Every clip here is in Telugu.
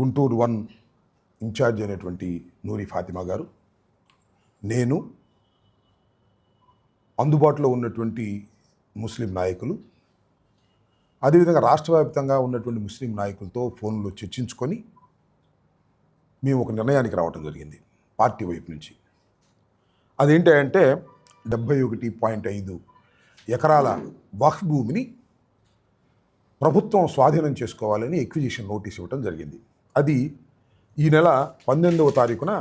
గుంటూరు 1 ఇన్ఛార్జ్ అయినటువంటి నూరి ఫాతిమా గారు, నేను అందుబాటులో ఉన్నటువంటి ముస్లిం నాయకులు, అదేవిధంగా రాష్ట్ర వ్యాప్తంగా ఉన్నటువంటి ముస్లిం నాయకులతో ఫోన్లో చర్చించుకొని మేము ఒక నిర్ణయానికి రావడం జరిగింది పార్టీ వైపు నుంచి. అదేంటంటే 71.5 ఎకరాల వక్ఫ్ భూమిని ప్రభుత్వం స్వాధీనం చేసుకోవాలని ఎక్విజిషన్ నోటీస్ ఇవ్వడం జరిగింది. అది ఈ నెల 18వ తారీఖున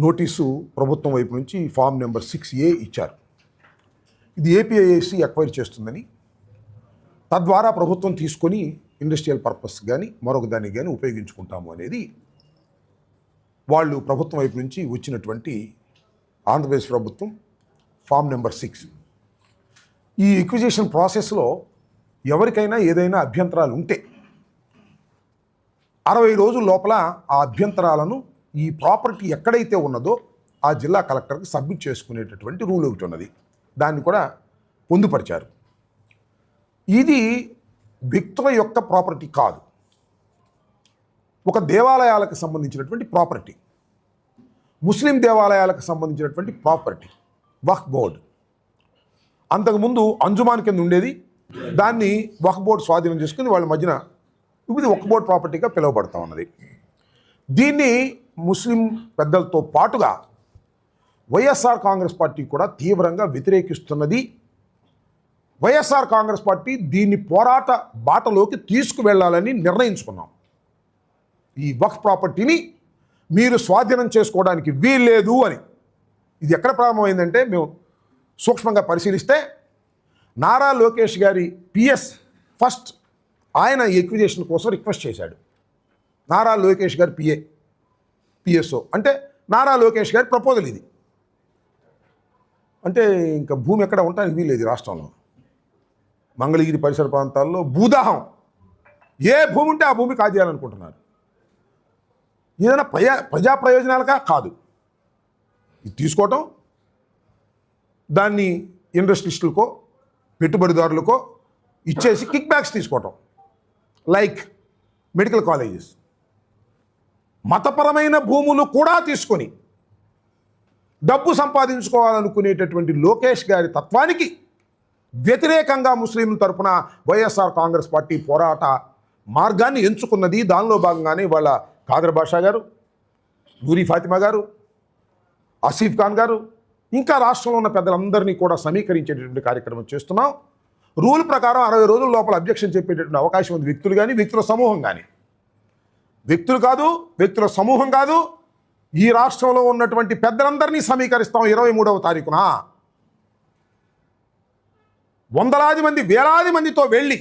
నోటీసు ప్రభుత్వం వైపు నుంచి ఫామ్ నెంబర్ 6A ఇచ్చారు. ఇది ఏపీఐఏసీ అక్వైర్ చేస్తుందని, తద్వారా ప్రభుత్వం తీసుకొని ఇండస్ట్రియల్ పర్పస్ కానీ మరొక దానికి కానీ ఉపయోగించుకుంటాము అనేది వాళ్ళు ప్రభుత్వం వైపు నుంచి వచ్చినటువంటి ఆంధ్రప్రదేశ్ ప్రభుత్వం ఫామ్ నెంబర్ 6. ఈ ఎక్విజిషన్ ప్రాసెస్లో ఎవరికైనా ఏదైనా అభ్యంతరాలు ఉంటే 60 రోజుల లోపల ఆ అభ్యంతరాలను ఈ ప్రాపర్టీ ఎక్కడైతే ఉన్నదో ఆ జిల్లా కలెక్టర్కి సబ్మిట్ చేసుకునేటటువంటి రూల్ ఒకటి ఉన్నది. దాన్ని కూడా పొందుపరిచారు. ఇది వ్యక్తుల యొక్క ప్రాపర్టీ కాదు, ఒక దేవాలయాలకు సంబంధించినటువంటి ప్రాపర్టీ, ముస్లిం దేవాలయాలకు సంబంధించినటువంటి ప్రాపర్టీ. వక్ఫ్ బోర్డు అంతకుముందు అంజుమాన్ కింద ఉండేది, దాన్ని వక్ఫ్ బోర్డు స్వాధీనం చేసుకుని వాళ్ళ మధ్యన ఇది వక్ఫ్ బోర్డు ప్రాపర్టీగా పిలువబడతా ఉన్నది. దీన్ని ముస్లిం పెద్దలతో పాటుగా వైఎస్ఆర్ కాంగ్రెస్ పార్టీ కూడా తీవ్రంగా వ్యతిరేకిస్తున్నది. వైఎస్ఆర్ కాంగ్రెస్ పార్టీ దీన్ని పోరాట బాటలోకి తీసుకువెళ్ళాలని నిర్ణయించుకున్నాం. ఈ వక్ఫ్ ప్రాపర్టీని మీరు స్వాధీనం చేసుకోవడానికి వీల్లేదు అని. ఇది ఎక్కడ ప్రారంభమైందంటే, మేము సూక్ష్మంగా పరిశీలిస్తే నారా లోకేష్ గారి పిఎస్ ఫస్ట్ ఆయన ఎక్విజిషన్ కోసం రిక్వెస్ట్ చేశాడు. నారా లోకేష్ గారి పిఎస్ఓ అంటే నారా లోకేష్ గారి ప్రపోజల్ ఇది. అంటే ఇంకా భూమి ఎక్కడ ఉండడానికి వీలేదు రాష్ట్రంలో. మంగళగిరి పరిసర ప్రాంతాల్లో భూదాహం, ఏ భూమి ఉంటే ఆ భూమి కాజేయాలనుకుంటున్నారు. ఏదైనా ప్రజా ప్రయోజనాలకా కాదు. ఇది తీసుకోవటం, దాన్ని ఇండస్ట్రియలిస్టులకో పెట్టుబడిదారులకో ఇచ్చేసి కిక్ బ్యాక్స్ తీసుకోవటం, లైక్ మెడికల్ కాలేజెస్. మతపరమైన భూములు కూడా తీసుకొని డబ్బు సంపాదించుకోవాలనుకునేటటువంటి లోకేష్ గారి తత్వానికి వ్యతిరేకంగా ముస్లింల తరఫున వైఎస్ఆర్ కాంగ్రెస్ పార్టీ పోరాట మార్గాన్ని ఎంచుకున్నది. దానిలో భాగంగానే వాళ్ళ ఖాదర్ బాషా గారు, నూరి ఫాతిమా గారు, ఆసిఫ్ ఖాన్ గారు, ఇంకా రాష్ట్రంలో ఉన్న పెద్దలందరినీ కూడా సమీకరించేటటువంటి కార్యక్రమం చేస్తున్నాం. రూల్ ప్రకారం 60 రోజుల లోపల అబ్జెక్షన్ చెప్పేటటువంటి అవకాశం ఉంది. వ్యక్తులు కానీ వ్యక్తుల సమూహం కానీ, వ్యక్తులు కాదు వ్యక్తుల సమూహం కాదు, ఈ రాష్ట్రంలో ఉన్నటువంటి పెద్దలందరినీ సమీకరిస్తాం. 23వ తారీఖున వందలాది మంది వేలాది మందితో వెళ్ళి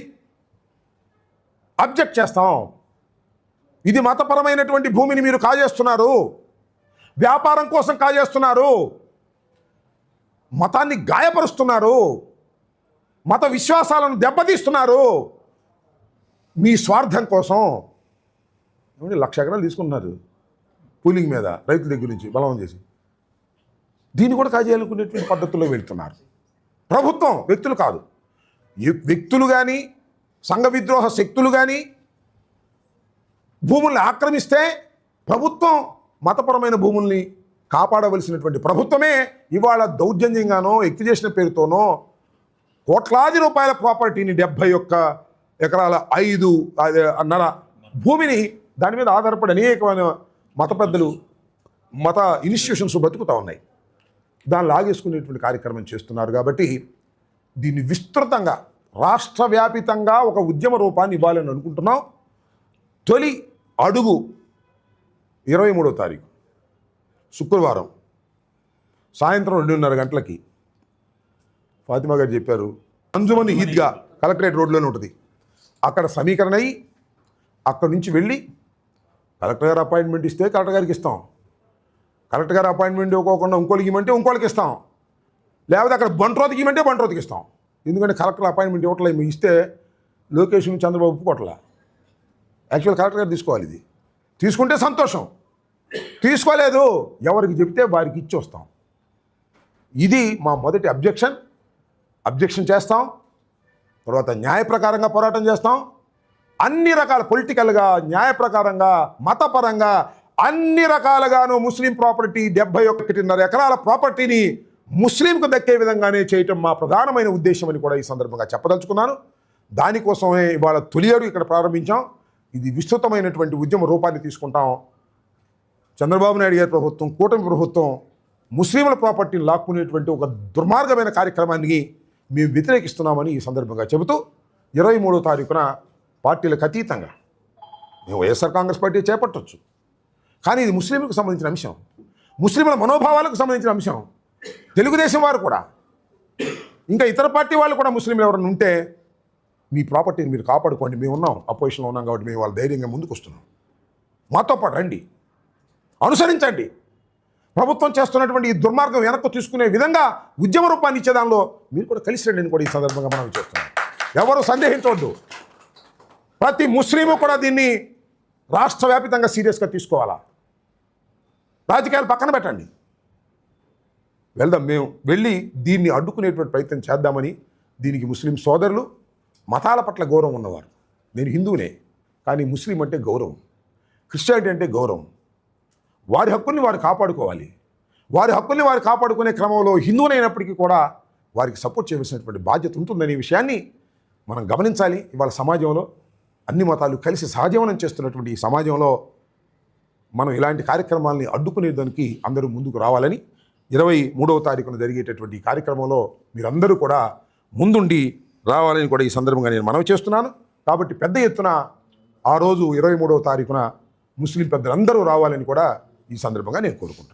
అబ్జెక్ట్ చేస్తాం. ఇది మతపరమైనటువంటి భూమిని మీరు కాజేస్తున్నారు, వ్యాపారం కోసం కాజేస్తున్నారు, మతాన్ని గాయపరుస్తున్నారు, మత విశ్వాసాలను దెబ్బతీస్తున్నారు మీ స్వార్థం కోసం. 1,00,000 ఎకరాలు తీసుకున్నారు పూలింగ్ మీద రైతుల దగ్గర నుంచి బలవం చేసి. దీన్ని కూడా కాజేయాలనుకునేటువంటి పద్ధతుల్లో వెళ్తున్నారు ప్రభుత్వం. వ్యక్తులు కాదు, వ్యక్తులు కానీ సంఘ విద్రోహ శక్తులు కానీ భూముల్ని ఆక్రమిస్తే ప్రభుత్వం మతపరమైన భూముల్ని కాపాడవలసినటువంటి ప్రభుత్వమే ఇవాళ దౌర్జన్యంగానో ఎక్విజిషన్ పేరుతోనో కోట్లాది రూపాయల ప్రాపర్టీని 71 ఎకరాల 5.5 భూమిని దాని మీద ఆధారపడి అనేకమైన మత పెద్దలు మత ఇన్స్టిట్యూషన్స్ బతుకుతూ ఉన్నాయి. దాన్ని లాగేసుకునేటువంటి కార్యక్రమం చేస్తున్నారు. కాబట్టి దీన్ని విస్తృతంగా రాష్ట్ర వ్యాపితంగా ఒక ఉద్యమ రూపాన్ని ఇవ్వాలని అనుకుంటున్నాం. తొలి అడుగు 23వ తారీఖు శుక్రవారం సాయంత్రం 2:30 గంటలకి ఫాతిమా గారు చెప్పారు, అంజుమన్ ఈద్గా కలెక్టరేట్ రోడ్లోనే ఉంటుంది. అక్కడ సమీకరణ అయ్యి అక్కడి నుంచి వెళ్ళి కలెక్టర్ గారు అపాయింట్మెంట్ ఇస్తే కలెక్టర్ గారికి ఇస్తాం, కలెక్టర్ గారు అపాయింట్మెంట్ ఇవ్వకుండా ఇంకోళ్ళకి ఇవ్వమంటే ఇంకోళ్ళకి ఇస్తాం, లేకపోతే అక్కడ బంట్రోతికి ఇవ్వమంటే బంట్రోతికి ఇస్తాం. ఎందుకంటే కలెక్టర్ అపాయింట్మెంట్ ఇవ్వట్లేదు, ఇస్తే లోకేష్ చంద్రబాబు ఒప్పుకోవట్లా. యాక్చువల్ కలెక్టర్ గారు తీసుకోవాలి. ఇది తీసుకుంటే సంతోషం, తీసుకోలేదు ఎవరికి చెప్తే వారికి ఇచ్చి వస్తాం. ఇది మా మొదటి అబ్జెక్షన్ చేస్తాం. తర్వాత న్యాయ ప్రకారంగా పోరాటం చేస్తాం. అన్ని రకాల పొలిటికల్గా, న్యాయ ప్రకారంగా, మతపరంగా అన్ని రకాలుగాను ముస్లిం ప్రాపర్టీ 71.5 ఎకరాల ప్రాపర్టీని ముస్లింకు దక్కే విధంగానే చేయటం మా ప్రధానమైన ఉద్దేశం అని కూడా ఈ సందర్భంగా చెప్పదలుచుకున్నాను. దానికోసమే ఇవాళ తొలి అడుగు ఇక్కడ ప్రారంభించాం. ఇది విస్తృతమైనటువంటి ఉద్యమ రూపాన్ని తీసుకుంటాం. చంద్రబాబు నాయుడు గారి ప్రభుత్వం, కూటమి ప్రభుత్వం ముస్లింల ప్రాపర్టీని లాక్కునేటువంటి ఒక దుర్మార్గమైన కార్యక్రమాన్ని మేము వ్యతిరేకిస్తున్నామని ఈ సందర్భంగా చెబుతూ 23వ తారీఖున పార్టీలకు అతీతంగా మేము వైఎస్ఆర్ కాంగ్రెస్ పార్టీ చేపట్టవచ్చు, కానీ ఇది ముస్లింలకు సంబంధించిన అంశం, ముస్లింల మనోభావాలకు సంబంధించిన అంశం. తెలుగుదేశం వారు కూడా, ఇంకా ఇతర పార్టీ వాళ్ళు కూడా ముస్లింలు ఎవరైనా ఉంటే మీ ప్రాపర్టీని మీరు కాపాడుకోండి, మేము ఉన్నాం, అపోజిషన్లో ఉన్నాం కాబట్టి మేము వాళ్ళ ధైర్యంగా ముందుకు వస్తున్నాం. మాతో పాటు రండి, అనుసరించండి. ప్రభుత్వం చేస్తున్నటువంటి ఈ దుర్మార్గం వెనక్కు తీసుకునే విధంగా ఉద్యమ రూపాన్ని ఇచ్చే దానిలో మీరు కూడా కలిసి రండి అని కూడా ఈ సందర్భంగా మనం చేస్తున్నాం. ఎవరు సందేహించవద్దు. ప్రతి ముస్లిము కూడా దీన్ని రాష్ట్ర వ్యాపితంగా సీరియస్గా తీసుకోవాలా. రాజకీయాలు పక్కన పెట్టండి, వెళ్దాం. మేము వెళ్ళి దీన్ని అడ్డుకునేటువంటి ప్రయత్నం చేద్దామని, దీనికి ముస్లిం సోదరులు మతాల పట్ల గౌరవం ఉన్నవారు, నేను హిందువునే కానీ ముస్లిం అంటే గౌరవం, క్రిస్టియానిటీ అంటే గౌరవం, వారి హక్కుల్ని వారు కాపాడుకోవాలి. వారి హక్కుల్ని వారు కాపాడుకునే క్రమంలో హిందువునైనప్పటికీ కూడా వారికి సపోర్ట్ చేయవలసినటువంటి బాధ్యత ఉంటుందనే విషయాన్ని మనం గమనించాలి. ఇవాళ సమాజంలో అన్ని మతాలు కలిసి సహజీవనం చేస్తున్నటువంటి ఈ సమాజంలో మనం ఇలాంటి కార్యక్రమాలని అడ్డుకునేదానికి అందరూ ముందుకు రావాలని 23వ తారీఖున జరిగేటటువంటి ఈ కార్యక్రమంలో మీరందరూ కూడా ముందుండి రావాలని కూడా ఈ సందర్భంగా నేను మనవి చేస్తున్నాను. కాబట్టి పెద్ద ఎత్తున ఆ రోజు 23వ తారీఖున ముస్లిం పెద్దలందరూ రావాలని కూడా ఈ సందర్భంగా నేను కోరుకుంటున్నాను.